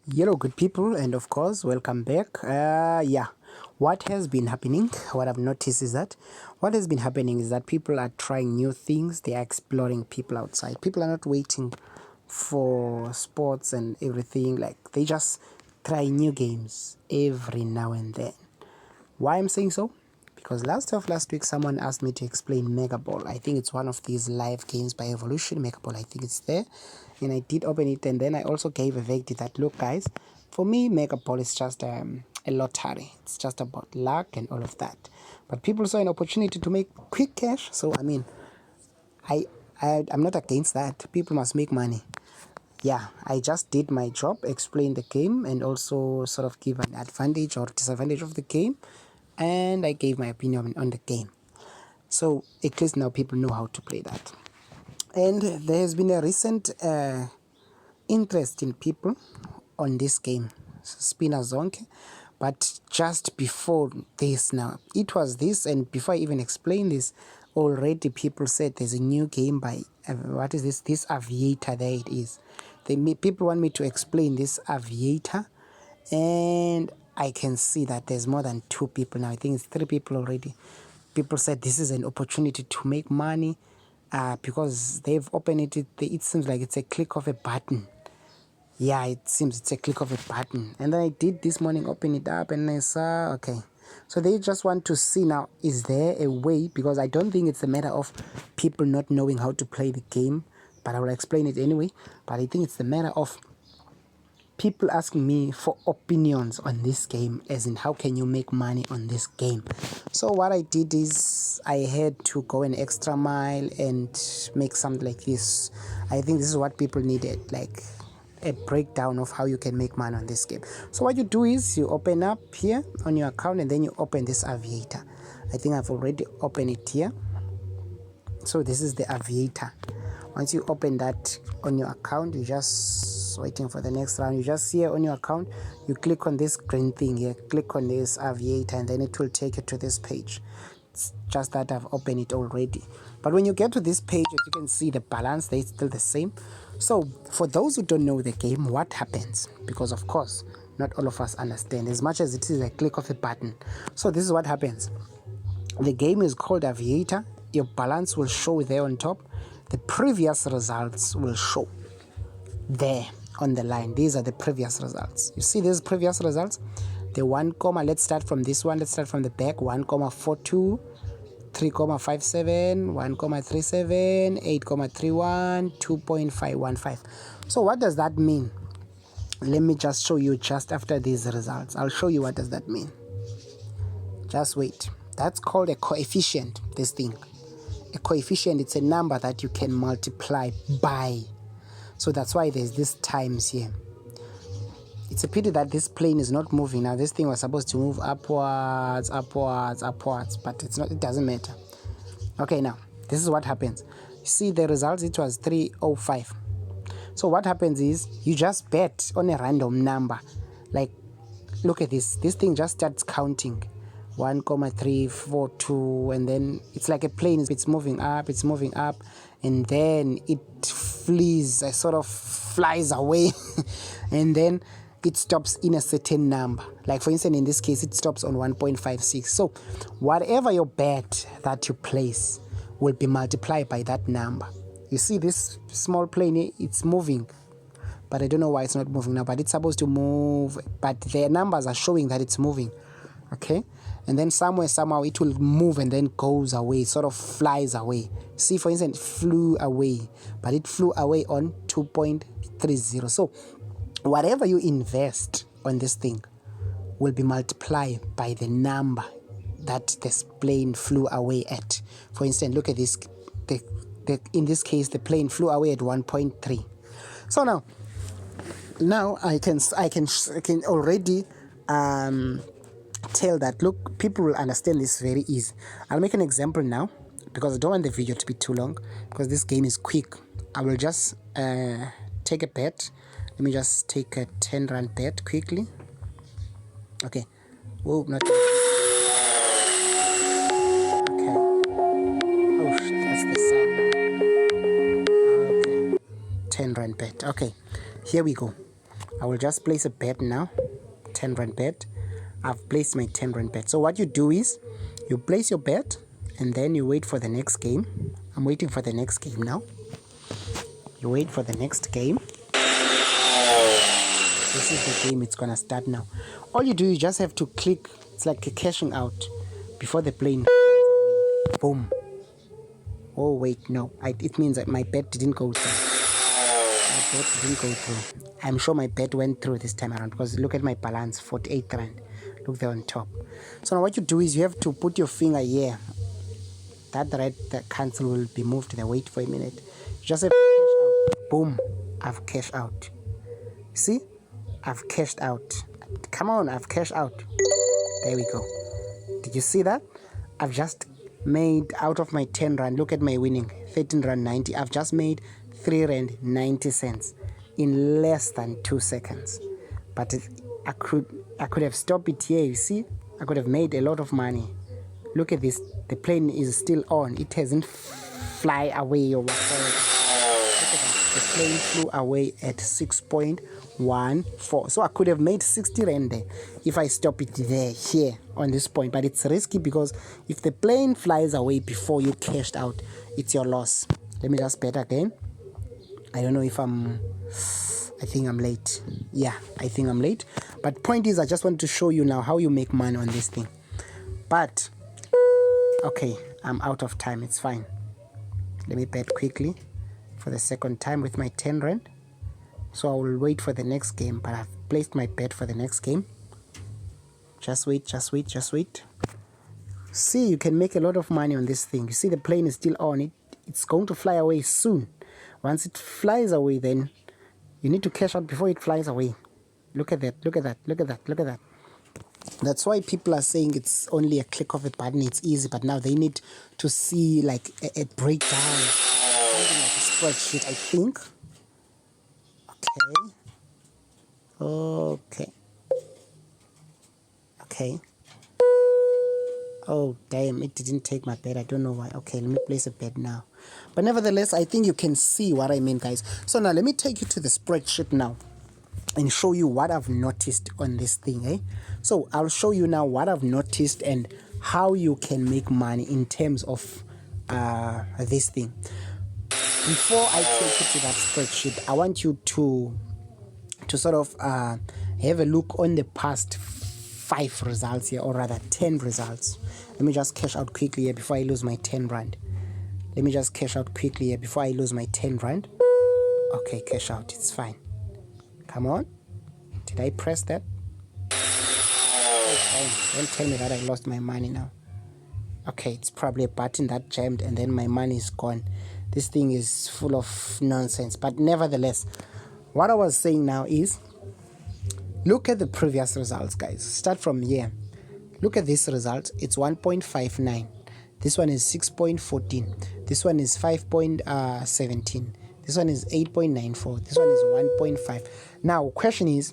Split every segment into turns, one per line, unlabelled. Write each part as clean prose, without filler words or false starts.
Hello, good people, and of course, welcome back. What has been happening? What I've noticed is that what has been happening is that people are trying new things. They are exploring people outside. People are not waiting for sports and everything. Like they just try new games every now and then. Why I'm saying so? Because last week, someone asked me to explain Mega Ball. I think it's one of these live games by Evolution. Mega Ball, I think it's there. And I did open it, and then I also gave a verdict that, look, guys, for me, Mega Ball is just a lottery. It's just about luck and all of that. But people saw an opportunity to make quick cash. So, I mean, I, I'm not against that. People must make money. Yeah, I just did my job, explain the game, and also sort of give an advantage or disadvantage of the game. And I gave my opinion on the game. So at least now people know how to play that. And there has been a recent interest in people on this game, Spinner Zonke. But just before this now, it was this, and before I even explain this, already people said there's a new game by, what is this? This Aviator, there it is. People want me to explain this Aviator, and I can see that there's more than 2 people now. I think it's 3 people already. People said this is an opportunity to make money because they've opened it. It seems like it's a click of a button. Yeah, it seems it's a click of a button. And then I did this morning, open it up, and I saw, okay. So they just want to see now, is there a way? Because I don't think it's a matter of people not knowing how to play the game, but I will explain it anyway. But I think it's the matter of people asking me for opinions on this game, as in how can you make money on this game. So what I did is I had to go an extra mile and make something like this. I think this is what people needed, like a breakdown of how you can make money on this game. So what you do is you open up here on your account, and then you open this Aviator. I think I've already opened it here. So this is the Aviator. Once you open that on your account, you just waiting for the next round. You just here on your account, you click on this green thing here, click on this Aviator, and then it will take you to this page. It's just that I've opened it already. But when you get to this page, as you can see, the balance there is still the same. So for those who don't know the game, what happens? Because of course, not all of us understand, as much as it is a click of a button. So this is what happens. The game is called Aviator. Your balance will show there on top. The previous results will show there on the line. These are the previous results. You see these previous results? The 1, let's start from this one. Let's start from the back. 1,42, 3,57, 1,37, 8,31, 2.515. So what does that mean? Let me just show you just after these results. I'll show you what does that mean. Just wait. That's called a coefficient, this thing. A coefficient, it's a number that you can multiply by. So that's why there's this times here. It's a pity that this plane is not moving. Now this thing was supposed to move upwards, but it's not, it doesn't matter. Okay, now this is what happens. You see the results, it was 305. So what happens is you just bet on a random number. Like, look at this. This thing just starts counting. 1,342, and then it's like a plane. It's moving up, and then it flees, sort of flies away, and then it stops in a certain number. Like for instance, in this case, it stops on 1.56. So whatever your bet that you place will be multiplied by that number. You see this small plane, it's moving, but I don't know why it's not moving now, but it's supposed to move, but the numbers are showing that it's moving. Okay, and then somehow it will move and then goes away, sort of flies away. See, for instance, it flew away, but it flew away on 2.30. So whatever you invest on this thing will be multiplied by the number that this plane flew away at. For instance, look at this. In this case, the plane flew away at 1.3. So now I can already tell that, look, people will understand this very easy. I'll make an example now because I don't want the video to be too long because this game is quick. I will just take a bet. Let me just take a 10 rand bet quickly. Okay. Whoa, not. Okay. Oh, that's the sound. Okay. 10 rand bet. Okay. Here we go. I will just place a bet now. 10 rand bet. I've placed my 10 rand bet. So what you do is you place your bet and then you wait for the next game. I'm waiting for the next game now. You wait for the next game. This is the game. It's gonna start now. All you do, you just have to click. It's like a cashing out before the plane flies away. Boom. Oh wait, no. It means that my bet didn't go through. My bet didn't go through. I'm sure my bet went through this time around because look at my balance, 48 rand. Look there on top. So now what you do is you have to put your finger here. That red cancel will be moved there. Wait for a minute. You just have to cash out. Boom. I've cashed out. See? I've cashed out. Come on, I've cashed out. There we go. Did you see that? I've just made out of my 10 rand. Look at my winning. 13 rand 90. I've just made 3 rand 90 cents in less than 2 seconds. But I could have stopped it here. You see? I could have made a lot of money. Look at this. The plane is still on. It hasn't fly away or whatever. Look at that. The plane flew away at 6.14. So I could have made 60 rand there if I stop it there, here, on this point. But it's risky because if the plane flies away before you cashed out, it's your loss. Let me just bet again. I don't know if I think I'm late. Yeah, I think I'm late. But point is, I just want to show you now how you make money on this thing. But, okay, I'm out of time. It's fine. Let me bet quickly for the second time with my 10 rand. So I will wait for the next game. But I've placed my bet for the next game. Just wait, just wait, just wait. See, you can make a lot of money on this thing. You see the plane is still on. It's going to fly away soon. Once it flies away, then you need to cash out before it flies away. Look at that, look at that, look at that, look at that. That's why people are saying it's only a click of a button, it's easy, but now they need to see like a breakdown, something like a spreadsheet, I think. Okay. Okay. Oh, damn, it didn't take my bet. I don't know why. Okay, let me place a bet now. But nevertheless, I think you can see what I mean, guys. So now let me take you to the spreadsheet now and show you what I've noticed on this thing, eh? So I'll show you now what I've noticed and how you can make money in terms of this thing. Before I take you to that spreadsheet, I want you to sort of have a look on the past 5 results here, or rather 10 results. Let me just cash out quickly here before I lose my 10 rand. Let me just cash out quickly here before I lose my 10 rand. Okay, cash out, it's fine. Come on. Did I press that? Oh, don't tell me that I lost my money now. Okay, it's probably a button that jammed and then my money is gone. This thing is full of nonsense. But nevertheless, what I was saying now is, look at the previous results, guys. Start from here. Look at this result. It's 1.59. This one is 6.14. This one is 5.17. This one is 8.94. This one is 1.5. Now, question is,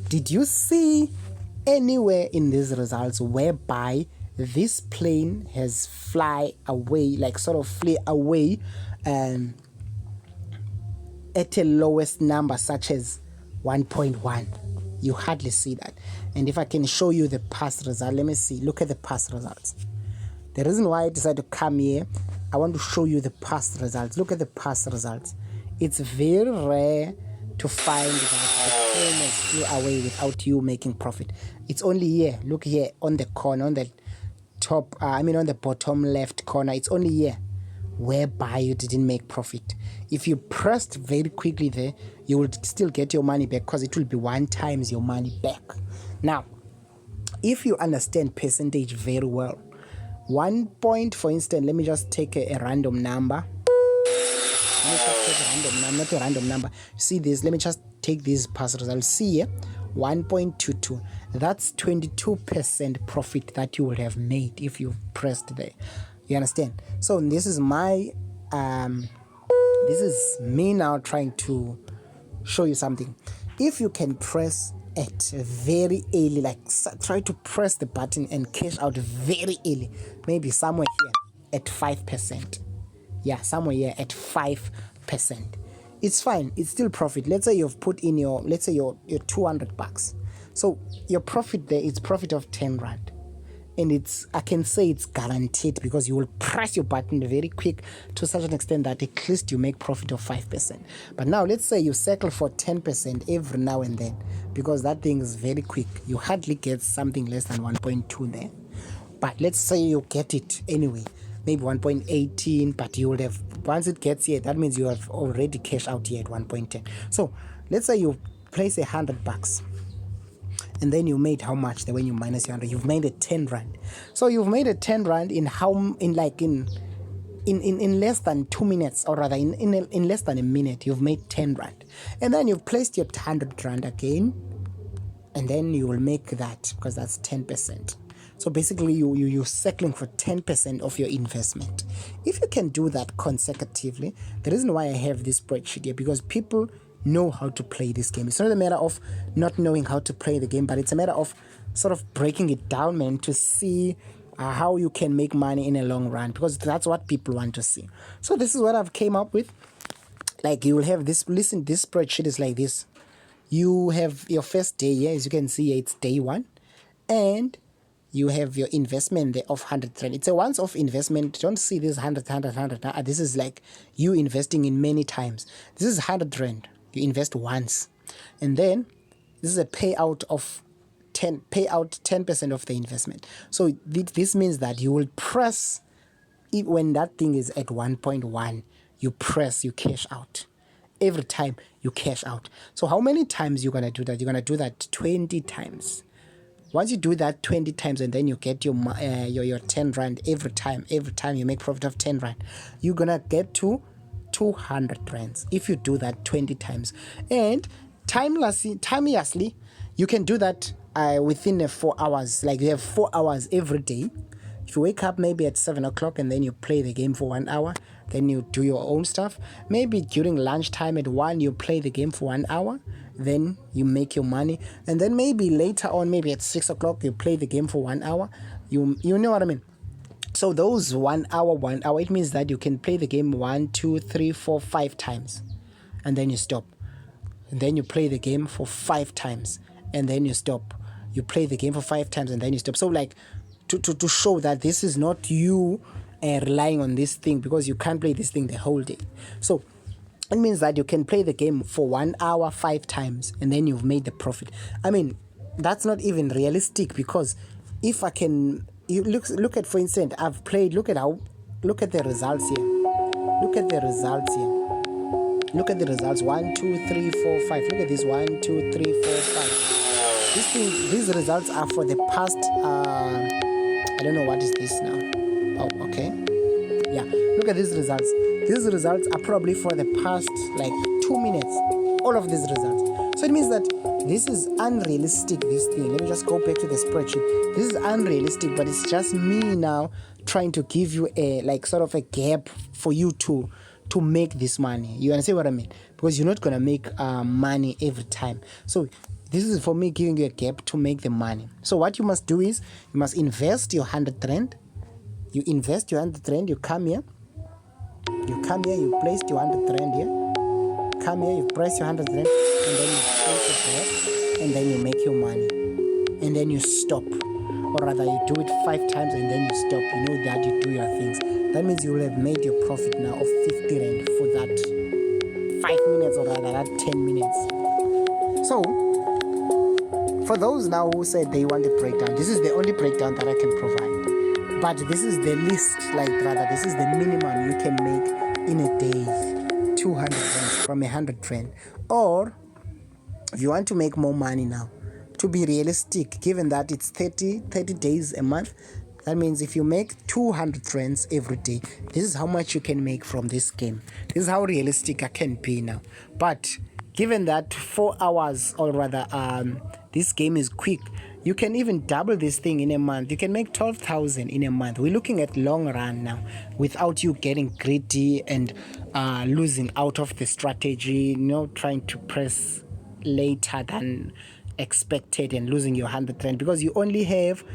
did you see anywhere in these results whereby this plane has fly away, like sort of fly away at a lowest number such as 1.1? You hardly see that. And if I can show you the past result, let me see. Look at the past results. The reason why I decided to come here, I want to show you the past results. Look at the past results. It's very rare to find that the plane has flew away without you making profit. It's only here. Look here on the corner, on the top, on the bottom left corner. It's only here whereby you didn't make profit. If you pressed very quickly there, you will still get your money back because it will be 1 times your money back. Now, if you understand percentage very well, 1 point, for instance, let me just take a random number. Let me just take a random number, not a random number. See this? Let me just take these past results. See here, 1.22. That's 22% profit that you would have made if you pressed there. You understand? So this is my this is me now trying to show you something. If you can press it very early, like try to press the button and cash out very early, maybe somewhere here at 5%. Yeah, somewhere here at 5%. it's fine, it's still profit. Let's say you've put in your, let's say your $200. So your profit there is profit of 10 rand. And it's, I can say it's guaranteed, because you will press your button very quick to such an extent that at least you make profit of 5%. But now let's say you settle for 10% every now and then, because that thing is very quick. You hardly get something less than 1.2 there. But let's say you get it anyway, maybe 1.18, but you would have, once it gets here, that means you have already cashed out here at 1.10. So let's say you place $100, and then you made how much? Then when you minus your 100, you've made a 10 rand. So you've made a 10 rand in less than 2 minutes, or rather in less than a minute. You've made 10 rand, and then you've placed your 100 rand again, and then you will make that, because that's 10%. So basically you're settling for 10% of your investment. If you can do that consecutively, the reason why I have this spreadsheet here, because people know how to play this game. It's not a matter of not knowing how to play the game, but it's a matter of sort of breaking it down, man, to see how you can make money in a long run, because that's what people want to see. So this is what I've came up with. Like, you will have this, listen, this spreadsheet is like this. You have your first day here, as you can see, it's day 1, and you have your investment there of 100 rand. It's a once-off investment. Don't see this 100. This is like you investing in many times. This is 100 rand. You invest once, and then this is a payout of 10% of the investment. So this means that you will press it when that thing is at 1.1. You press, you cash out. Every time you cash out. So how many times you're gonna do that? You're gonna do that 20 times. Once you do that 20 times, and then you get your 10 rand every time you make profit of 10 rand, you're gonna get to 200 rands if you do that 20 times. And timelessly, you can do that within 4 hours. Like, you have 4 hours every day. If you wake up maybe at 7 o'clock, and then you play the game for 1 hour, then you do your own stuff. Maybe during lunchtime at 1, you play the game for 1 hour, then you make your money. And then maybe later on, maybe at 6 o'clock, you play the game for 1 hour. You know what I mean? So those 1 hour, it means that you can play the game 1, 2, 3, 4, 5 times, and then you stop. And then you play the game for 5 times, and then you stop. You play the game for 5 times, and then you stop. So, like, to show that this is not you relying on this thing, because you can't play this thing the whole day. So it means that you can play the game for 1 hour 5 times, and then you've made the profit. I mean, that's not even realistic, because if I can, you look at, for instance, I've played, look at the results here. Look at the results here. Look at the results. 1, 2, 3, 4, 5. Look at this. 1, 2, 3, 4, 5. These results are for the past, I don't know what is this now. Oh, okay. Yeah, look at these results. These results are probably for the past like 2 minutes. All of these results. So it means that this is unrealistic, this thing. Let me just go back to the spreadsheet. This is unrealistic, but it's just me now trying to give you a, like, sort of a gap for you to make this money. You understand what I mean? Because you're not going to make money every time. So this is for me giving you a gap to make the money. So what you must do is, you must invest your 100 rand. You invest your 100 rand, you come here, you place your 100 rand here, come here, you press your 100 rand, and then you place it there, and then you make your money, and then you stop. Or rather, you do it 5 times, and then you stop. You know that you do your things. That means you will have made your profit now of 50 rand for that 5 minutes, or rather that 10 minutes. So, for those now who said they want a breakdown, this is the only breakdown that I can provide. But this is the least, like, rather, this is the minimum you can make in a day. 200 rand from 100 rand. Or, if you want to make more money now, to be realistic, given that it's 30 days a month, that means if you make 200 rands every day, this is how much you can make from this game. This is how realistic I can be now. But given that 4 hours, or rather, this game is quick, you can even double this thing in a month. You can make 12,000 in a month. We're looking at long run now, without you getting greedy and losing out of the strategy, trying to press later than expected and losing your 100 rand, because you only have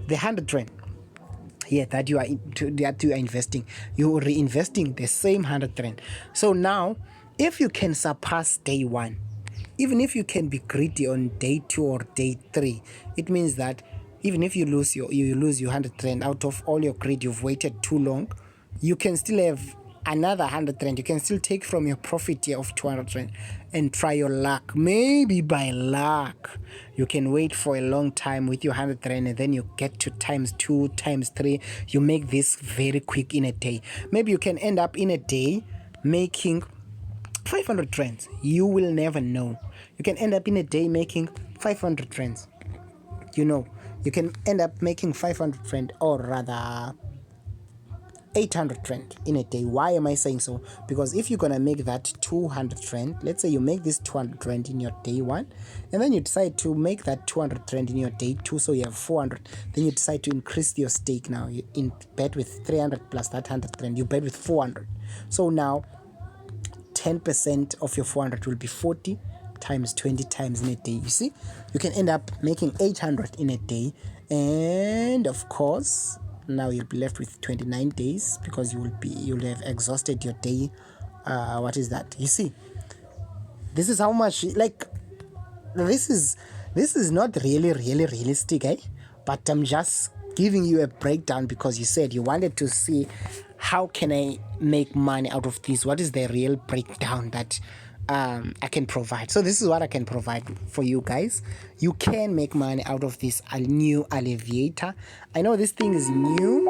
the 100 rand that you are investing. You're reinvesting the same 100 rand. So now, if you can surpass day 1, even if you can be greedy on day 2 or day 3, it means that even if you lose your 100 rand out of all your greed, you've waited too long, you can still have another 100 rand. You can still take from your profit here of 200 rand and try your luck. Maybe by luck you can wait for a long time with your 100 rand, and then you get to times 2, times 3. You make this very quick in a day. Maybe you can end up in a day making 500 rands. You will never know. You can end up in a day making 500 rands. You can end up making 500 rand, or rather 800 rand in a day. Why am I saying so? Because if you're gonna make that 200 rand, let's say you make this 200 rand in your day 1, and then you decide to make that 200 rand in your day 2, so you have 400. Then you decide to increase your stake. Now you in bet with 300 plus that 100 rand, you bet with 400. So now 10% of your 400 will be 40 times 20 times in a day. You see, you can end up making 800 in a day, and of course now you'll be left with 29 days because you'll have exhausted your day. What is that? You see, this is how much, like, this is not really realistic, but I'm just giving you a breakdown because you said you wanted to see how can I make money out of this. What is the real breakdown that I can provide? So this is what I can provide for you guys. You can make money out of this new aviator. I know this thing is new,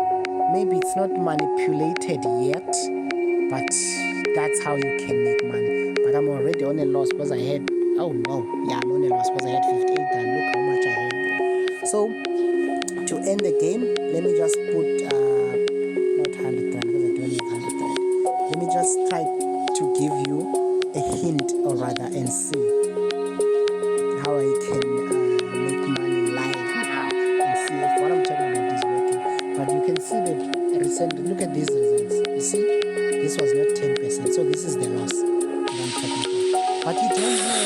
maybe it's not manipulated yet, but that's how you can make money. But I'm already on a loss because I had, oh no, yeah, I'm on a loss because I had 58 and look how much I had. So to end the game, let me just put not 100 rand because I don't have 100 rand. Let me just try to give you a hint, or rather, and see how I can make money live now and see if what I'm talking about is working. But you can see the recent, look at these results. You see, this was not 10%, so this is the loss that I'm talking about. But you don't know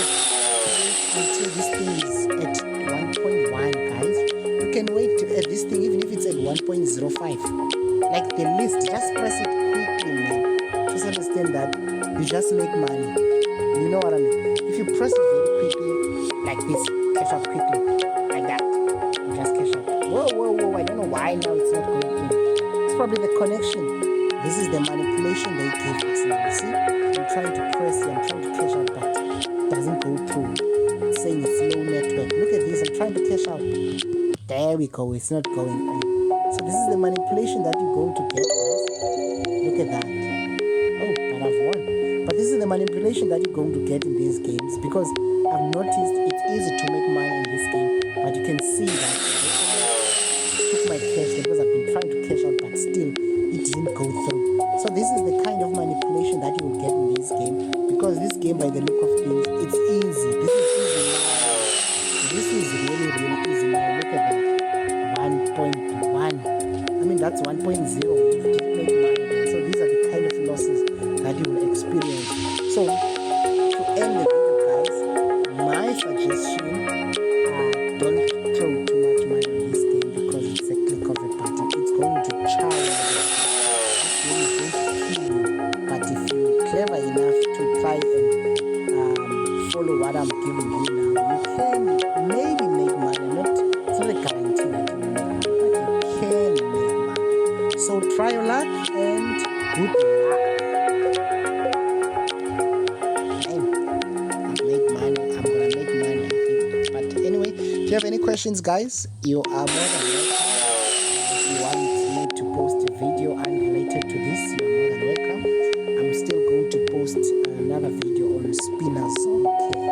until this thing is at 1.1, guys. You can wait at this thing even if it's at 1.05. Like the list, just press it quickly, man. Just understand that you just make money. You know what I mean? If you press it very quickly, like this, cash out quickly, like that, you just cash out. Whoa, I don't know why now it's not going in. It's probably the connection. This is the manipulation they give us now. You see? I'm trying to press here, I'm trying to cash out, but it doesn't go through. It's saying it's low network. Look at this, I'm trying to cash out. There we go, it's not going on. So this is the manipulation that you're going to get, guys. Look at that. Oh, but I've won. But this is the manipulation that you're going to get in these games, because I've noticed it's easy to make money in this game, but you can see that I took my cash because I've been trying to cash out, but still it didn't go through. So this is the kind of manipulation that you will get in this game, because this game, by the look of things, it's easy. This is easy now. This is really easy now. Look at that. 1.1. I mean, that's 1.0. You didn't make money there. So these are the kind of losses that you will experience. So to end the video, guys, my suggestion, don't throw too much money in this game, because it's a click of a button. It's going to chow you. This game is going to kill you. But if you're clever enough to try and follow what I'm giving you now, you can maybe make money. It's not a guarantee that you will make money, but you can make money. So try your luck and good luck. I've made money. I'm gonna make money, I think. But anyway, if you have any questions, guys, you are more than welcome. If you want me to post a video unrelated to this, you are more than welcome. I'm still going to post another video on spinners. Okay.